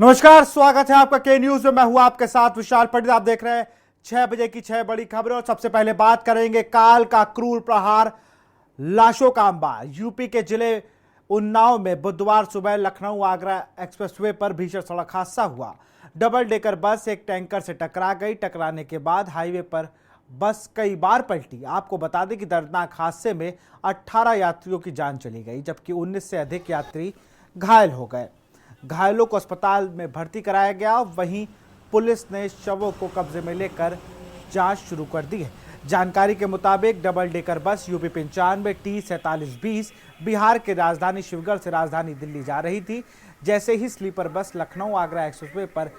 नमस्कार, स्वागत है आपका के न्यूज में। मैं हूं आपके साथ विशाल पंडित। आप देख रहे हैं 6 बजे की 6 बड़ी खबरें और सबसे पहले बात करेंगे काल का क्रूर प्रहार, लाशों का अंबार। यूपी के जिले उन्नाव में बुधवार सुबह लखनऊ आगरा एक्सप्रेसवे पर भीषण सड़क हादसा हुआ। डबल डेकर बस एक टैंकर से टकरा गई। टकराने के बाद हाईवे पर बस कई बार पलटी। आपको बता दें कि दर्दनाक हादसे में 18 यात्रियों की जान चली गई, जबकि 19 से अधिक यात्री घायल हो गए। घायलों को अस्पताल में भर्ती कराया गया। वहीं पुलिस ने शवों को कब्जे में लेकर जांच शुरू कर दी है। जानकारी के मुताबिक double decker bus UP 95 T4720 Bihar के राजधानी शिवगढ़ से राजधानी दिल्ली जा रही थी। जैसे ही sleeper bus Lucknow Agra expressway पर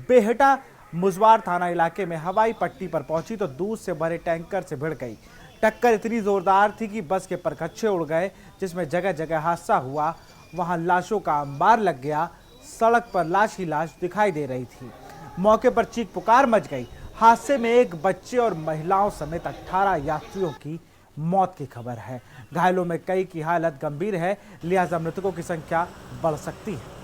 बेहटा मुजवार थाना इलाके में हवाई पट्टी पर पहुंची तो दूध से भरे टैंकर से भिड़ गई। टक्कर इतनी जोरदार थी कि बस के परखच्चे उड़ गए, जिसमें जगह जगह हादसा हुआ। वहां लाशों का अंबार लग गया। सड़क पर लाश ही लाश दिखाई दे रही थी। मौके पर चीख पुकार मच गई। हादसे में एक बच्चे और महिलाओं समेत 18 यात्रियों की मौत की खबर है। घायलों में कई की हालत गंभीर है, लिहाजा मृतकों की संख्या बढ़ सकती है।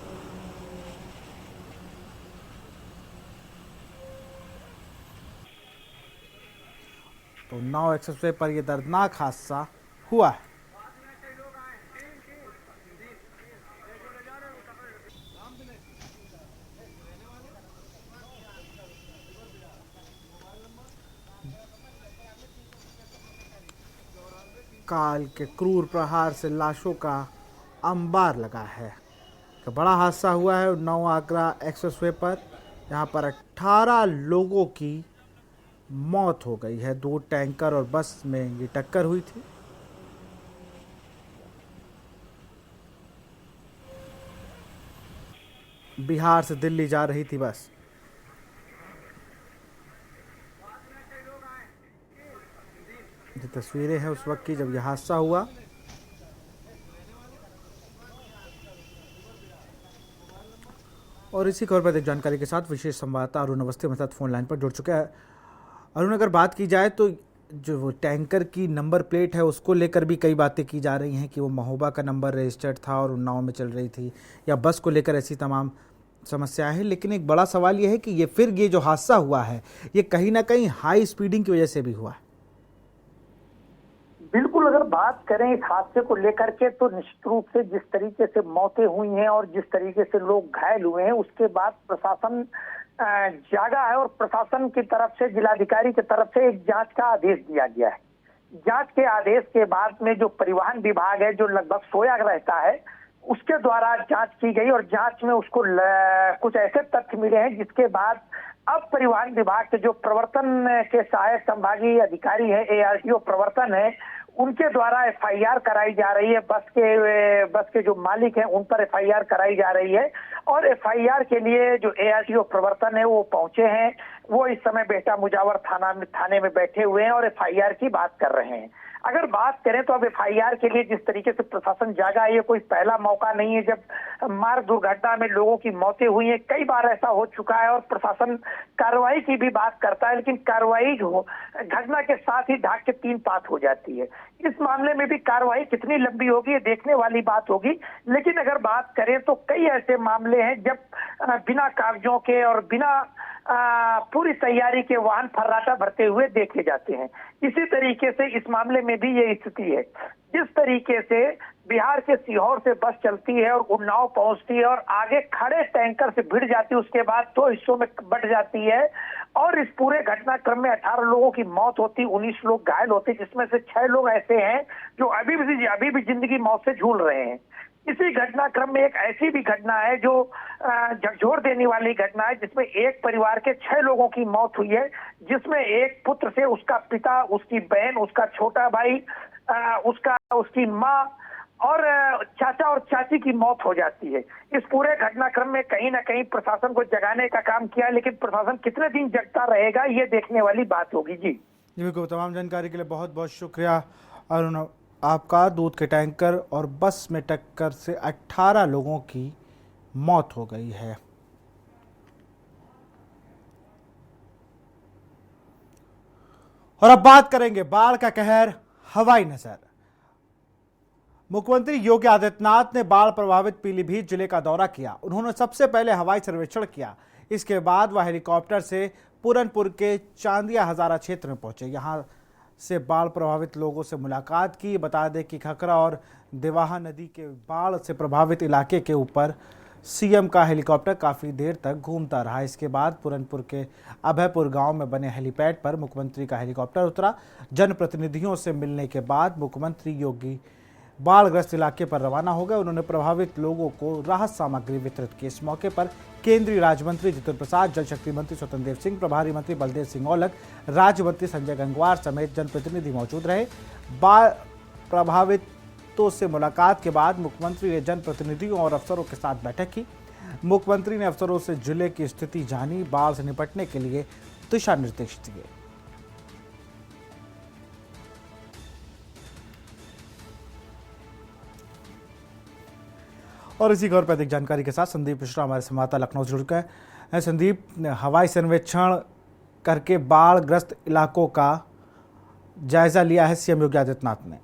तो उन्नाव एक्सप्रेसवे पर यह दर्दनाक हादसा हुआ है। काल के क्रूर प्रहार से लाशों का अंबार लगा है। तो बड़ा हादसा हुआ है उन्नाव आगरा एक्सप्रेसवे पर। यहाँ पर 18 लोगों की मौत हो गई है। 2 टैंकर और बस में ये टक्कर हुई थी। बिहार से दिल्ली जा रही थी बस। ये तस्वीरें हैं उस वक्त की जब यह हादसा हुआ। और इसी खबर पर अधिक जानकारी के साथ विशेष संवाददाता अरुण अवस्थी हमारे साथ फोन लाइन पर जुड़ चुके हैं। अरुण, अगर बात की जाए तो जो वो टैंकर की नंबर प्लेट है उसको लेकर भी कई बातें की जा रही हैं कि वो महोबा का नंबर रजिस्टर्ड था और उन्नाव में चल रही थी, या बस को लेकर ऐसी तमाम समस्याएं हैं। लेकिन एक बड़ा सवाल ये है कि ये जो हादसा हुआ है ये कहीं ना कहीं हाई स्पीडिंग की वजह से भी हुआ है। बिल्कुल, अगर बात करें इस हादसे को लेकर के तो निश्चित रूप से जिस तरीके से मौतें हुई हैं और जिस तरीके से लोग घायल हुए हैं, उसके बाद प्रशासन जागा है और प्रशासन की तरफ से, जिलाधिकारी की तरफ से एक जांच का आदेश दिया गया है। जांच के आदेश के बाद में जो परिवहन विभाग है, जो लगभग सोया रहता है, उसके द्वारा जांच की गई और जांच में उसको कुछ ऐसे तथ्य मिले हैं जिसके बाद अब परिवहन विभाग के जो प्रवर्तन के सहायक संभागीय अधिकारी है, ARTO प्रवर्तन है, उनके द्वारा FIR कराई जा रही है। बस के जो मालिक हैं उन पर FIR कराई जा रही है और FIR के लिए जो ARTO प्रवर्तन है वो पहुंचे हैं। वो इस समय बेहटा मुजावर थाने में बैठे हुए हैं और FIR की बात कर रहे हैं। अगर बात करें तो अब FIR के लिए जिस तरीके से प्रशासन जागा है, ये कोई पहला मौका नहीं है जब मार्ग दुर्घटना में लोगों की मौतें हुई हैं। कई बार ऐसा हो चुका है और प्रशासन कार्रवाई की भी बात करता है, लेकिन कार्रवाई घटना के साथ ही ढाक के 3 पात हो जाती है। इस मामले में भी कार्रवाई कितनी लंबी होगी ये देखने वाली बात होगी। लेकिन अगर बात करें तो कई ऐसे मामले हैं जब बिना कागजों के और बिना पूरी तैयारी के वाहन फर्राटा भरते हुए देखे जाते हैं। इसी तरीके से इस मामले में भी ये स्थिति है। जिस तरीके से बिहार के सीहोर से बस चलती है और उन्नाव पहुंचती है और आगे खड़े टैंकर से भिड़ जाती है, उसके बाद 2 हिस्सों में बंट जाती है और इस पूरे घटनाक्रम में 18 लोगों की मौत होती, 19 लोग घायल होते, जिसमें से 6 लोग ऐसे हैं जो अभी भी जिंदगी मौत से झूल रहे हैं। इसी घटनाक्रम में एक ऐसी भी घटना है जो झकझोर देने वाली घटना है, जिसमें एक परिवार के 6 लोगों की मौत हुई है, जिसमें एक पुत्र से उसका पिता, उसकी बहन, उसका छोटा भाई, उसकी माँ और चाचा और चाची की मौत हो जाती है। इस पूरे घटनाक्रम में कहीं ना कहीं प्रशासन को जगाने का काम किया, लेकिन प्रशासन कितने दिन जगता रहेगा ये देखने वाली बात होगी। जी बिल्कुल, तमाम जानकारी के लिए बहुत बहुत शुक्रिया अरुण आपका। दूध के टैंकर और बस में टक्कर से 18 लोगों की मौत हो गई है। और अब बात करेंगे बाढ़ का कहर, हवाई नजर। मुख्यमंत्री योगी आदित्यनाथ ने बाढ़ प्रभावित पीलीभीत जिले का दौरा किया। उन्होंने सबसे पहले हवाई सर्वेक्षण किया। इसके बाद वह हेलीकॉप्टर से पूरनपुर के चांदिया हजारा क्षेत्र में पहुंचे। यहां से बाढ़ प्रभावित लोगों से मुलाकात की। बता दें कि खखरा और देवाहा नदी के बाढ़ से प्रभावित इलाके के ऊपर सीएम का हेलीकॉप्टर काफी देर तक घूमता रहा। इसके बाद पूरनपुर के अभयपुर गांव में बने हेलीपैड पर मुख्यमंत्री का हेलीकॉप्टर उतरा। जनप्रतिनिधियों से मिलने के बाद मुख्यमंत्री योगी बाढ़ग्रस्त इलाके पर रवाना हो गए। उन्होंने प्रभावित लोगों को राहत सामग्री वितरित की। इस मौके पर केंद्रीय राज्य मंत्री जितेंद्र प्रसाद, जल शक्ति मंत्री स्वतंत्र देव सिंह, प्रभारी मंत्री बलदेव सिंह औलख, राज्य मंत्री संजय गंगवार समेत जनप्रतिनिधि मौजूद रहे। बाढ़ प्रभावितों से मुलाकात के बाद मुख्यमंत्री ने जनप्रतिनिधियों और अफसरों के साथ बैठक की। मुख्यमंत्री ने अफसरों से जिले की स्थिति जानी, बाढ़ से निपटने के लिए दिशा निर्देश दिए। और इसी खबर पर अधिक जानकारी के साथ संदीप मिश्रा हमारे संवाददाता लखनऊ से जुड़ गए हैं। संदीप, हवाई सर्वेक्षण करके बाढ़ग्रस्त इलाकों का जायजा लिया है सीएम योगी आदित्यनाथ ने।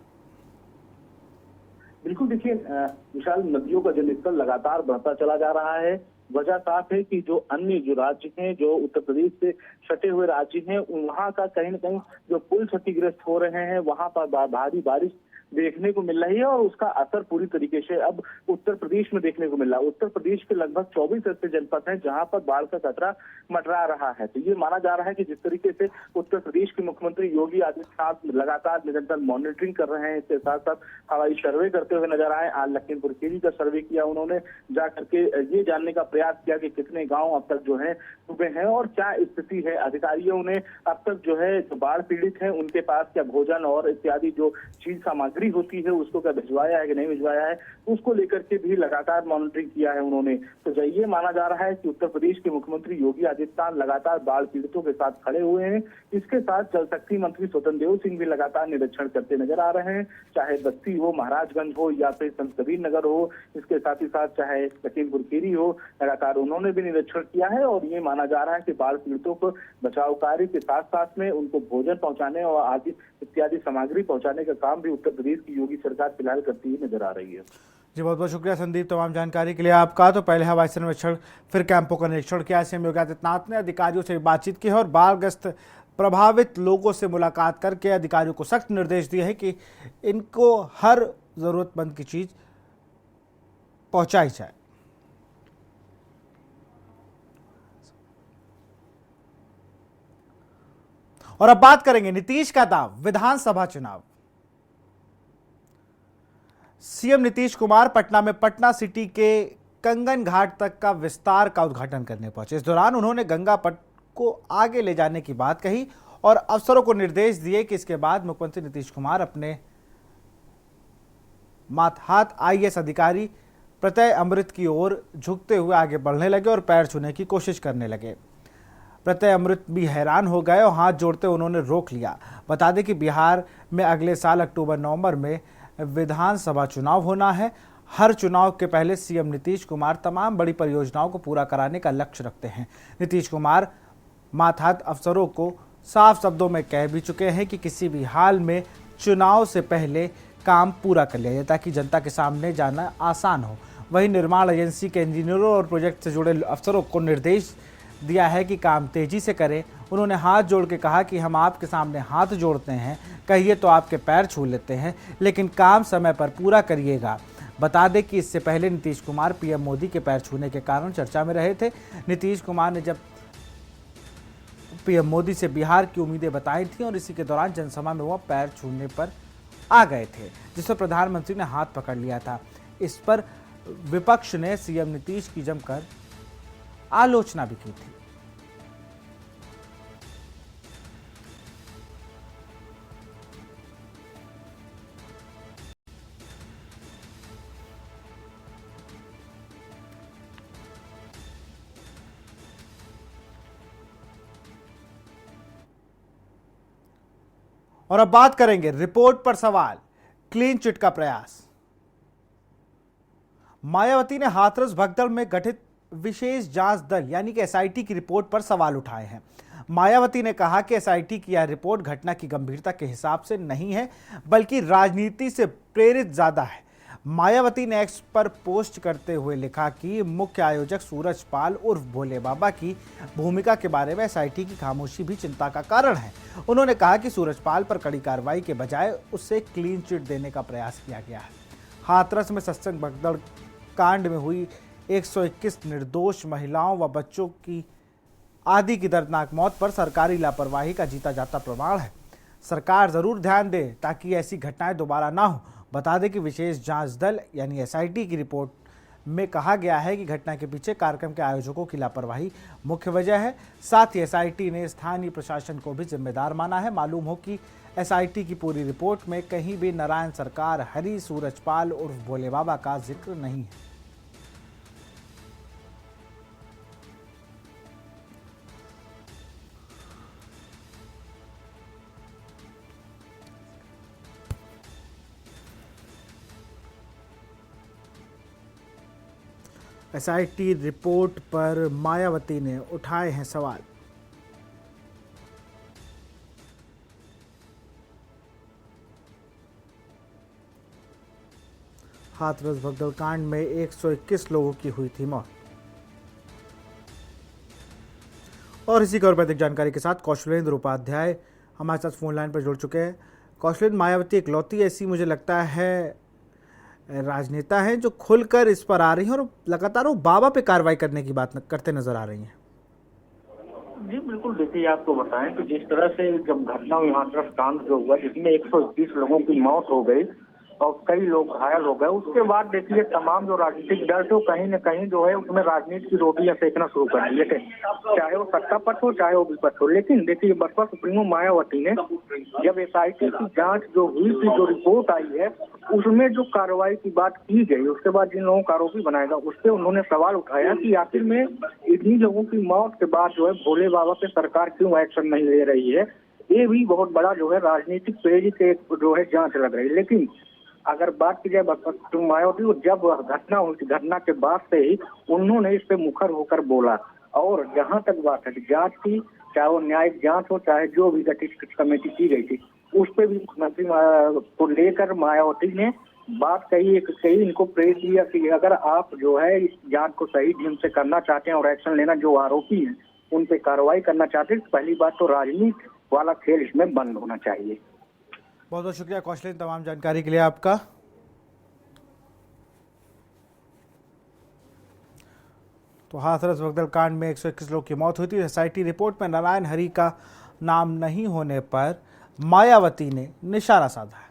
बिल्कुल, देखिए विशाल, नदियों का जलस्तर लगातार बढ़ता चला जा रहा है। वजह साफ है कि जो अन्य जो राज्य हैं, जो उत्तर प्रदेश से सटे हुए राज्य हैं, वहां का कहीं न कहीं जो पुल क्षतिग्रस्त हो रहे हैं, वहां पर भारी बारिश देखने को मिल रही है और उसका असर पूरी तरीके से अब उत्तर प्रदेश में देखने को मिल रहा है। उत्तर प्रदेश के लगभग 24 ऐसे जनपद हैं जहां पर बाढ़ का खतरा मंडरा रहा है। तो ये माना जा रहा है कि जिस तरीके से उत्तर प्रदेश के मुख्यमंत्री योगी आदित्यनाथ लगातार निरंतर मॉनिटरिंग कर रहे हैं, इसके साथ साथ हवाई सर्वे करते हुए नजर आए। आज लखीमपुर खीरी का सर्वे किया उन्होंने, जा करके ये जानने का प्रयास किया कि कितने गाँव अब तक जो है डूबे हैं और क्या स्थिति है। अधिकारियों ने अब तक जो है जो बाढ़ पीड़ित है उनके पास क्या भोजन और इत्यादि जो चीज सामग्री होती है उसको क्या भिजवाया है कि नहीं भिजवाया है, उसको लेकर के भी लगातार मॉनिटरिंग किया है उन्होंने। तो ये माना जा रहा है कि उत्तर प्रदेश के मुख्यमंत्री योगी आदित्यनाथ लगातार बाढ़ पीड़ितों के साथ खड़े हुए हैं। इसके साथ जल शक्ति मंत्री स्वतंत्र देव सिंह भी लगातार निरीक्षण करते नजर आ रहे हैं, चाहे बस्ती हो, महाराजगंज हो या फिर संत कबीर नगर हो। इसके साथ ही साथ चाहे लखीमपुर खीरी हो, लगातार उन्होंने भी निरीक्षण किया है। और ये माना जा रहा है कि बाढ़ पीड़ितों को बचाव कार्य के साथ साथ में उनको भोजन पहुंचाने और आदि इत्यादि सामग्री पहुंचाने का काम भी उत्तर प्रदेश की योगी सरकार फिलहाल करती हुई नजर आ रही है। जी, बहुत बहुत शुक्रिया संदीप तमाम जानकारी के लिए आपका। तो पहले हवाई सर्वेक्षण, फिर कैंपों का निरीक्षण किया सीएम योगी आदित्यनाथ ने। अधिकारियों से बातचीत की है और बाढ़ग्रस्त प्रभावित लोगों से मुलाकात करके अधिकारियों को सख्त निर्देश दिए हैं कि इनको हर जरूरतमंद की चीज पहुंचाई जाए। और अब बात करेंगे नीतीश का दाव, विधानसभा चुनाव। सीएम नीतीश कुमार पटना में पटना सिटी के कंगन घाट तक का विस्तार का उद्घाटन करने पहुंचे। इस दौरान उन्होंने गंगा पट को आगे ले जाने की बात कही और अफसरों को निर्देश दिए कि इसके बाद मुख्यमंत्री नीतीश कुमार अपने मातहात आईएएस अधिकारी प्रत्यय अमृत की ओर झुकते हुए आगे बढ़ने लगे और पैर छूने की कोशिश करने लगे। प्रत्यय अमृत भी हैरान हो गए और हाथ जोड़ते उन्होंने रोक लिया। बता दें कि बिहार में अगले साल अक्टूबर-नवंबर में विधानसभा चुनाव होना है। हर चुनाव के पहले सीएम नीतीश कुमार तमाम बड़ी परियोजनाओं को पूरा कराने का लक्ष्य रखते हैं। नीतीश कुमार मातहत अफसरों को साफ शब्दों में कह भी चुके हैं कि किसी भी हाल में चुनाव से पहले काम पूरा कर लिया जाए ताकि जनता के सामने जाना आसान हो। वहीं निर्माण एजेंसी के इंजीनियरों और प्रोजेक्ट से जुड़े अफसरों को निर्देश दिया है कि काम तेजी से करें। उन्होंने हाथ जोड़ के कहा कि हम आपके सामने हाथ जोड़ते हैं, कहिए तो आपके पैर छू लेते हैं, लेकिन काम समय पर पूरा करिएगा। बता दें कि इससे पहले नीतीश कुमार पीएम मोदी के पैर छूने के कारण चर्चा में रहे थे। नीतीश कुमार ने जब पीएम मोदी से बिहार की उम्मीदें बताई थी और इसी के दौरान जनसभा में वह पैर छूने पर आ गए थे, जिस पर प्रधानमंत्री ने हाथ पकड़ लिया था। इस पर विपक्ष ने सीएम नीतीश की जमकर आलोचना भी की थी। और अब बात करेंगे रिपोर्ट पर सवाल, क्लीन चिट का प्रयास। मायावती ने हाथरस भगदड़ में गठित विशेष जांच दल यानी कि एसआईटी की रिपोर्ट पर सवाल उठाए हैं। मायावती ने कहा कि एसआईटी की यह रिपोर्ट घटना की गंभीरता के हिसाब से नहीं है, बल्कि राजनीति से प्रेरित ज्यादा है। मायावती ने एक्स पर पोस्ट करते हुए लिखा कि मुख्य आयोजक सूरज पाल उर्फ भोले बाबा की भूमिका के बारे में एसआईटी की खामोशी भी चिंता का कारण है। उन्होंने कहा कि सूरज पाल पर कड़ी कार्रवाई के बजाय उससे क्लीन चिट देने का प्रयास किया गया है। हाथरस में सत्संग भगदड़ कांड में हुई 121 निर्दोष महिलाओं व बच्चों की आदि की दर्दनाक मौत पर सरकारी लापरवाही का जीता जाता प्रमाण है। सरकार जरूर ध्यान दे ताकि ऐसी घटनाएं दोबारा ना हो। बता दें कि विशेष जांच दल यानी एसआईटी की रिपोर्ट में कहा गया है कि घटना के पीछे कार्यक्रम के आयोजकों की लापरवाही मुख्य वजह है। साथ ही एसआईटी ने स्थानीय प्रशासन को भी जिम्मेदार माना है। मालूम हो कि एसआईटी की पूरी रिपोर्ट में कहीं भी नारायण सरकार, हरि, सूरजपाल उर्फ भोले बाबा का जिक्र नहीं है। एसआईटी रिपोर्ट पर मायावती ने उठाए हैं सवाल। हाथरस भगदड़ कांड में 121 लोगों की हुई थी मौत। और इसी खबर पर अधिक जानकारी के साथ कौशलेंद्र उपाध्याय हमारे साथ फोन लाइन पर जुड़ चुके हैं। कौशलेंद्र, मायावती इकलौती ऐसी मुझे लगता है राजनेता हैं जो खुलकर इस पर आ रही हैं और लगातार वो बाबा पे कार्रवाई करने की बात करते नजर आ रही हैं। जी बिल्कुल, देखिए आपको बताएं कि जिस तरह से जब घटना हुई हाथरस कांड जो हुआ जिसमें 121 लोगों की मौत हो गई और कई लोग घायल हो गए, उसके बाद देखिए तमाम जो राजनीतिक दल थे कहीं न कहीं जो है उसमें राजनीति की रोटियां सेकना शुरू कर दिए थे, चाहे वो सत्ता पक्ष हो चाहे वो विपक्ष हो। लेकिन देखिए बसपा सुप्रीमो मायावती ने जब एसआईटी की जांच जो हुई थी, जो रिपोर्ट आई है उसमें जो कार्रवाई की बात की गई, उसके बाद जिन लोगों को आरोपी बनाएगा उस पर उन्होंने सवाल उठाया कि आखिर में इतनी लोगों की मौत के बाद जो है भोले बाबा पे सरकार क्यों एक्शन नहीं ले रही है। ये भी बहुत बड़ा जो है राजनीतिक प्रेरित एक जो है जांच लग रही है। लेकिन अगर बात की जाए बसपा मायावती, जब घटना हुई थी घटना के बाद से ही उन्होंने इस पे मुखर होकर बोला। और जहां तक बात है जांच की, चाहे वो न्यायिक जांच हो चाहे जो भी गठित कमेटी की गई थी, उस पे भी मुख्यमंत्री को लेकर मायावती ने बात कही इनको प्रेस दिया कि अगर आप जो है इस जांच को सही ढंग से करना चाहते हैं और एक्शन लेना, जो आरोपी हैं उन पे कार्रवाई करना चाहते हैं, पहली बात तो राजनीति वाला खेल इसमें बंद होना चाहिए। बहुत बहुत शुक्रिया कौशलेंद्र तमाम जानकारी के लिए आपका। तो हाथरस भगदड़ कांड में 121 लोगों की मौत हुई थी। एसआईटी रिपोर्ट में नारायण हरि का नाम नहीं होने पर मायावती ने निशाना साधा है।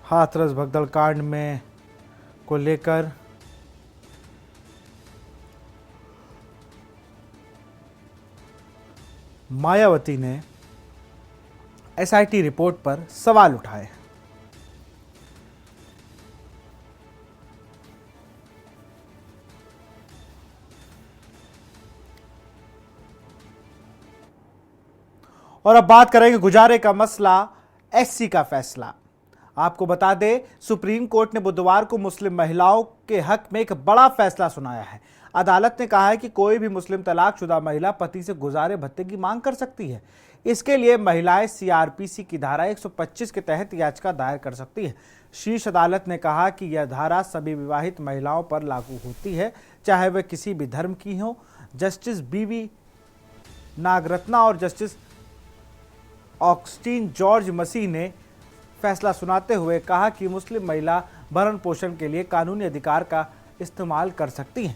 हाथरस भगदड़ कांड में को लेकर मायावती ने एसआईटी रिपोर्ट पर सवाल उठाए। और अब बात करेंगे गुजारे का मसला, एससी का फैसला। आपको बता दें, सुप्रीम कोर्ट ने बुधवार को मुस्लिम महिलाओं के हक में एक बड़ा फैसला सुनाया है। अदालत ने कहा है कि कोई भी मुस्लिम तलाकशुदा महिला पति से गुजारे भत्ते की मांग कर सकती है। इसके लिए महिलाएं सीआरपीसी की धारा 125 के तहत याचिका दायर कर सकती है। शीर्ष अदालत ने कहा कि यह धारा सभी विवाहित महिलाओं पर लागू होती है, चाहे वह किसी भी धर्म की हो। जस्टिस बीवी नागरत्ना और जस्टिस ऑगस्टीन जॉर्ज मसीह ने फैसला सुनाते हुए कहा कि मुस्लिम महिला भरण पोषण के लिए कानूनी अधिकार का इस्तेमाल कर सकती हैं।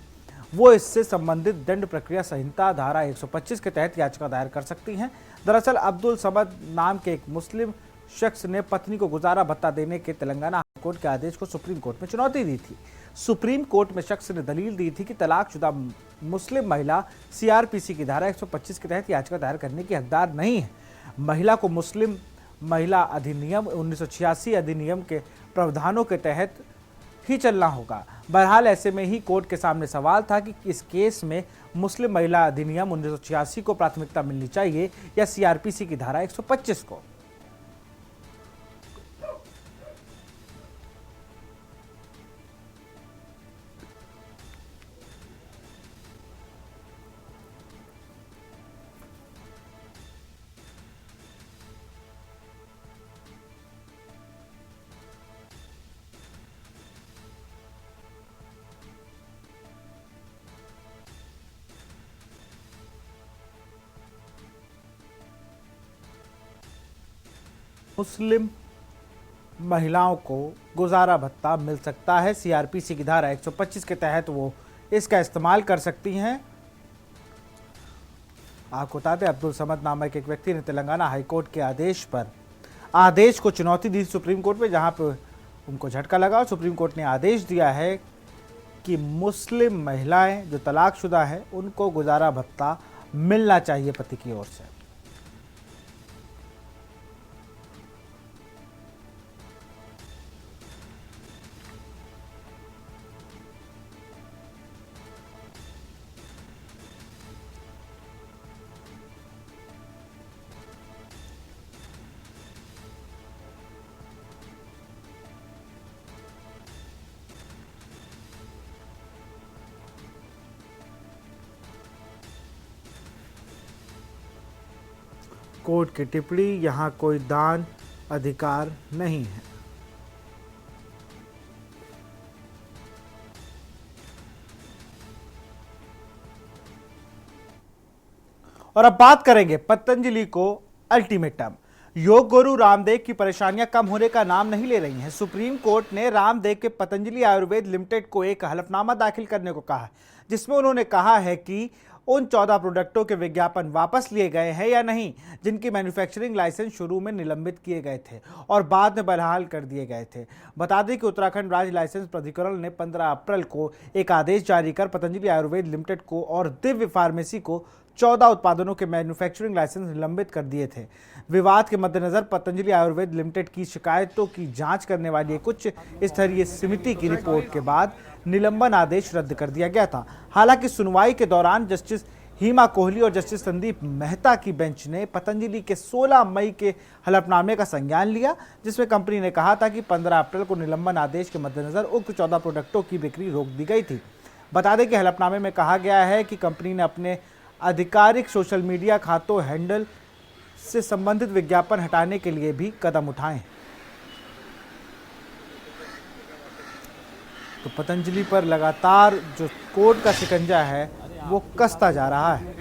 वो इससे संबंधित दंड प्रक्रिया संहिता धारा 125 के तहत याचिका दायर कर सकती हैं। दरअसल अब्दुल समद नाम के एक मुस्लिम शख्स ने पत्नी को गुजारा भत्ता देने के तेलंगाना हाईकोर्ट के आदेश को सुप्रीम कोर्ट में चुनौती दी थी। सुप्रीम कोर्ट में शख्स ने दलील दी थी कि तलाकशुदा मुस्लिम महिला सीआरपीसी की धारा 125 के तहत याचिका दायर करने की हकदार नहीं है। महिला को मुस्लिम महिला अधिनियम 1986 अधिनियम के प्रावधानों के तहत ही चलना होगा। बहरहाल ऐसे में ही कोर्ट के सामने सवाल था कि इस केस में मुस्लिम महिला अधिनियम 1986 को प्राथमिकता मिलनी चाहिए या सीआरपीसी की धारा 125 को। मुस्लिम महिलाओं को गुजारा भत्ता मिल सकता है। सीआरपीसी की धारा 125 के तहत वो इसका इस्तेमाल कर सकती हैं। आपको बता दें, अब्दुल समद नामक एक व्यक्ति ने तेलंगाना हाईकोर्ट के आदेश को चुनौती दी सुप्रीम कोर्ट में, जहां पर उनको झटका लगा और सुप्रीम कोर्ट ने आदेश दिया है कि मुस्लिम महिलाएं जो तलाकशुदा है उनको गुजारा भत्ता मिलना चाहिए पति की ओर से। कोर्ट की टिप्पणी, यहां कोई दान अधिकार नहीं है। और अब बात करेंगे पतंजलि को अल्टीमेटम। योग गुरु रामदेव की परेशानियां कम होने का नाम नहीं ले रही हैं। सुप्रीम कोर्ट ने रामदेव के पतंजलि आयुर्वेद लिमिटेड को एक हलफनामा दाखिल करने को कहा, जिसमें उन्होंने कहा है कि उन 14 प्रोडक्टों के विज्ञापन वापस लिए गए हैं या नहीं, जिनकी मैन्युफैक्चरिंग लाइसेंस शुरू में निलंबित किए गए थे और बाद में बहाल कर दिए गए थे। बता दें कि उत्तराखंड राज्य लाइसेंस प्राधिकरण ने 15 अप्रैल को एक आदेश जारी कर पतंजलि आयुर्वेद लिमिटेड को और दिव्य फार्मेसी को 14 उत्पादनों के मैन्युफैक्चरिंग लाइसेंस निलंबित कर दिए थे। विवाद के मद्देनजर पतंजलि आयुर्वेद लिमिटेड की शिकायतों की जांच करने वाली एक उच्च स्तरीय समिति की रिपोर्ट के बाद निलंबन आदेश रद्द कर दिया गया था। हालांकि सुनवाई के दौरान जस्टिस हिमा कोहली और जस्टिस संदीप मेहता की बेंच ने पतंजलि के 16 मई के हलफनामे का संज्ञान लिया, जिसमें कंपनी ने कहा था कि 15 अप्रैल को निलंबन आदेश के मद्देनजर उक्त 14 प्रोडक्टों की बिक्री रोक दी गई थी। बता दें कि हलफनामे में कहा गया है कि कंपनी ने अपने आधिकारिक सोशल मीडिया खातों हैंडल से संबंधित विज्ञापन हटाने के लिए भी कदम उठाए। तो पतंजलि पर लगातार जो कोर्ट का शिकंजा है वो कसता जा रहा है।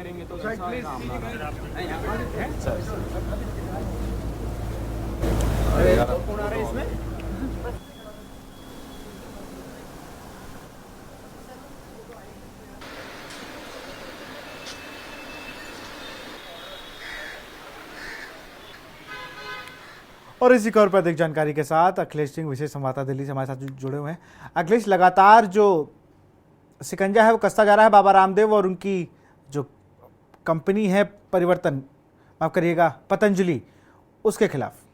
और इसी खबर पर अधिक जानकारी के साथ अखिलेश सिंह विशेष संवाददाता दिल्ली से हमारे साथ जुड़े हुए हैं। अखिलेश, लगातार जो शिकंजा है वो कसता जा रहा है बाबा रामदेव और उनकी जो कंपनी है माफ करिएगा पतंजलि, उसके खिलाफ।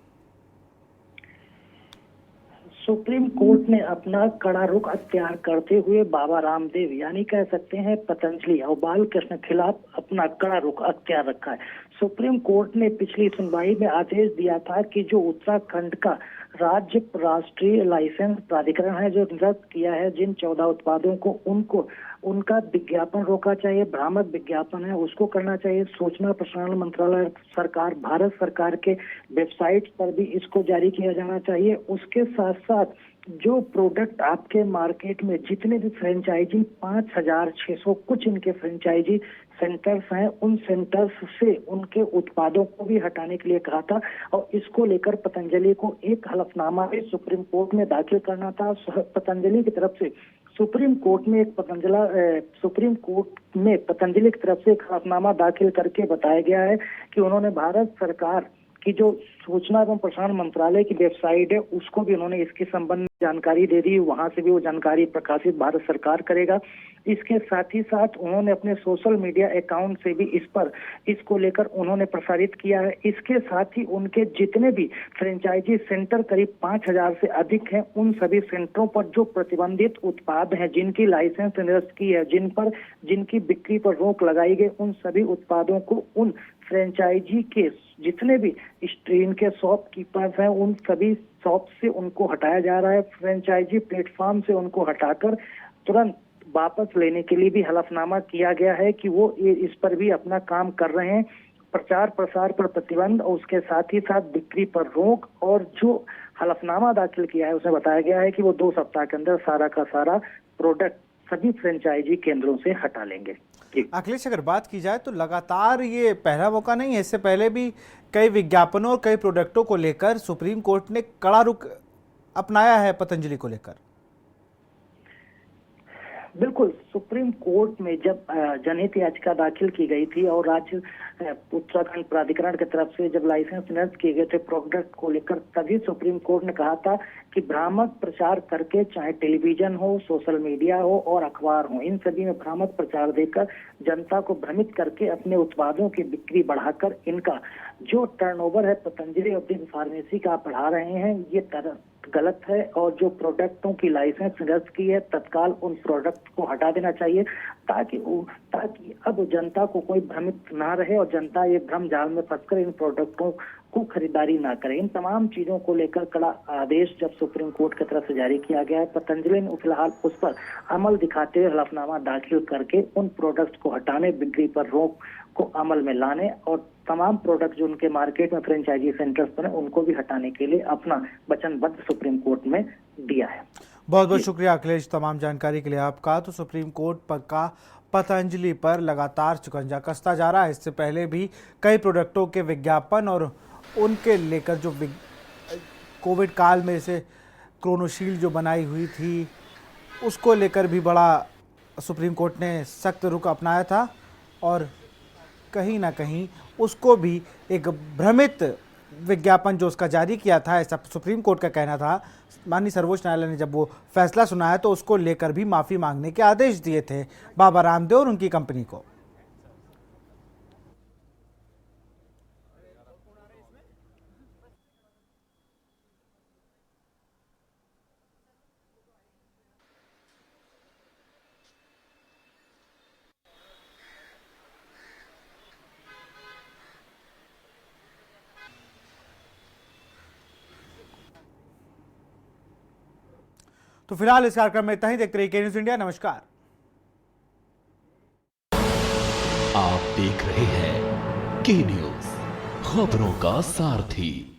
सुप्रीम कोर्ट ने अपना कड़ा रुख अख्तियार करते हुए बाबा रामदेव यानी कह सकते हैं पतंजलि और बालकृष्ण के खिलाफ अपना कड़ा रुख अख्तियार रखा है। सुप्रीम कोर्ट ने पिछली सुनवाई में आदेश दिया था कि जो उत्तराखंड का राज्य राष्ट्रीय लाइसेंस प्राधिकरण है जो निरस्त किया है जिन 14 उत्पादों को उनका विज्ञापन रोका चाहिए, भ्रामक विज्ञापन है उसको करना चाहिए। सूचना प्रसारण मंत्रालय सरकार भारत सरकार के वेबसाइट पर भी इसको जारी किया जाना चाहिए। उसके साथ साथ जो प्रोडक्ट आपके मार्केट में जितने भी फ्रेंचाइजी 5600 कुछ इनके फ्रेंचाइजी सेंटर्स हैं, उन सेंटर्स से उनके उत्पादों को भी हटाने के लिए कहा था और इसको लेकर पतंजलि को एक हलफनामा भी सुप्रीम कोर्ट में दाखिल करना था। पतंजलि की तरफ से सुप्रीम कोर्ट में पतंजलि की तरफ से एक हलफनामा दाखिल करके बताया गया है कि उन्होंने भारत सरकार की जो सूचना एवं प्रसारण मंत्रालय की वेबसाइट है उसको भी उन्होंने इसके संबंध में जानकारी दे दी, वहां से भी वो जानकारी प्रकाशित भारत सरकार करेगा। इसके साथ ही साथ उन्होंने अपने सोशल मीडिया अकाउंट से भी इसको लेकर उन्होंने प्रसारित किया है। इसके साथ ही उनके जितने भी फ्रेंचाइजी सेंटर करीब 5000 से अधिक हैं, उन सभी सेंटरों पर जो प्रतिबंधित उत्पाद हैं जिनकी लाइसेंस निरस्त की है, जिनकी बिक्री पर रोक लगाई गई, उन सभी उत्पादों को उन फ्रेंचाइजी के जितने भी इनके शॉपकीपर्स हैं उन सभी शॉप से उनको हटाया जा रहा है। फ्रेंचाइजी प्लेटफॉर्म से उनको हटाकर तुरंत वापस लेने के लिए भी हलफनामा किया गया है कि वो इस पर भी अपना काम कर रहे हैं। प्रचार प्रसार पर प्रतिबंध और उसके साथ ही साथ बिक्री पर रोक, और जो हलफनामा दाखिल किया है उसमें बताया गया है कि वो 2 सप्ताह के अंदर सारा का सारा प्रोडक्ट सभी फ्रेंचाइजी केंद्रों से हटा लेंगे। अखिलेश, अगर बात की जाए तो लगातार ये पहला मौका नहीं है, इससे पहले भी कई विज्ञापनों और कई प्रोडक्टों को लेकर सुप्रीम कोर्ट ने कड़ा रुख अपनाया है पतंजलि को लेकर। बिल्कुल, सुप्रीम कोर्ट में जब जनहित याचिका दाखिल की गई थी और राज्य उत्तराखंड प्राधिकरण की तरफ से जब लाइसेंस निरस्त किए गए थे प्रोडक्ट को लेकर, तभी सुप्रीम कोर्ट ने कहा था कि भ्रामक प्रचार करके, चाहे टेलीविजन हो, सोशल मीडिया हो और अखबार हो, इन सभी में भ्रामक प्रचार देकर जनता को भ्रमित करके अपने उत्पादों की बिक्री बढ़ाकर इनका जो टर्नओवर है पतंजलि औद्योगिक फार्मेसी का बढ़ा रहे हैं, ये गलत है। और जो प्रोडक्टों की लाइसेंस निरस्त की है, तत्काल उन प्रोडक्ट को हटा देना चाहिए, ताकि अब जनता को कोई भ्रमित ना रहे और जनता ये भ्रम जाल में फंसकर इन प्रोडक्टों को खरीदारी ना करे। इन तमाम चीजों को लेकर कड़ा आदेश जब सुप्रीम कोर्ट की तरफ से जारी किया गया है, पतंजलि ने फिलहाल उस पर अमल दिखाते हुए हलफनामा दाखिल करके उन प्रोडक्ट को हटाने, बिक्री पर रोक को अमल में लाने और तमाम प्रोडक्ट जो उनके मार्केट में फ्रेंचाइजी सेंटर्स पर उनको भी हटाने के लिए अपना वचनबद्ध सुप्रीम कोर्ट में दिया है। बहुत बहुत शुक्रिया अखिलेश तमाम जानकारी के लिए आपका। तो सुप्रीम कोर्ट का पतंजलि पर लगातार शिकंजा कसता जा रहा है। इससे पहले भी कई प्रोडक्टों के विज्ञापन और उनके लेकर जो कोविड काल में से क्रोनोशील्ड जो बनाई हुई थी, उसको लेकर भी बड़ा सुप्रीम कोर्ट ने सख्त रुख अपनाया था और कहीं ना कहीं उसको भी एक भ्रमित विज्ञापन जो उसका जारी किया था, ऐसा सुप्रीम कोर्ट का कहना था। माननीय सर्वोच्च न्यायालय ने जब वो फैसला सुनाया तो उसको लेकर भी माफ़ी मांगने के आदेश दिए थे बाबा रामदेव और उनकी कंपनी को। तो फिलहाल इस कार्यक्रम में इतना ही। देखते रहिए के न्यूज़ इंडिया। नमस्कार। आप देख रहे हैं के न्यूज़, खबरों का सारथी।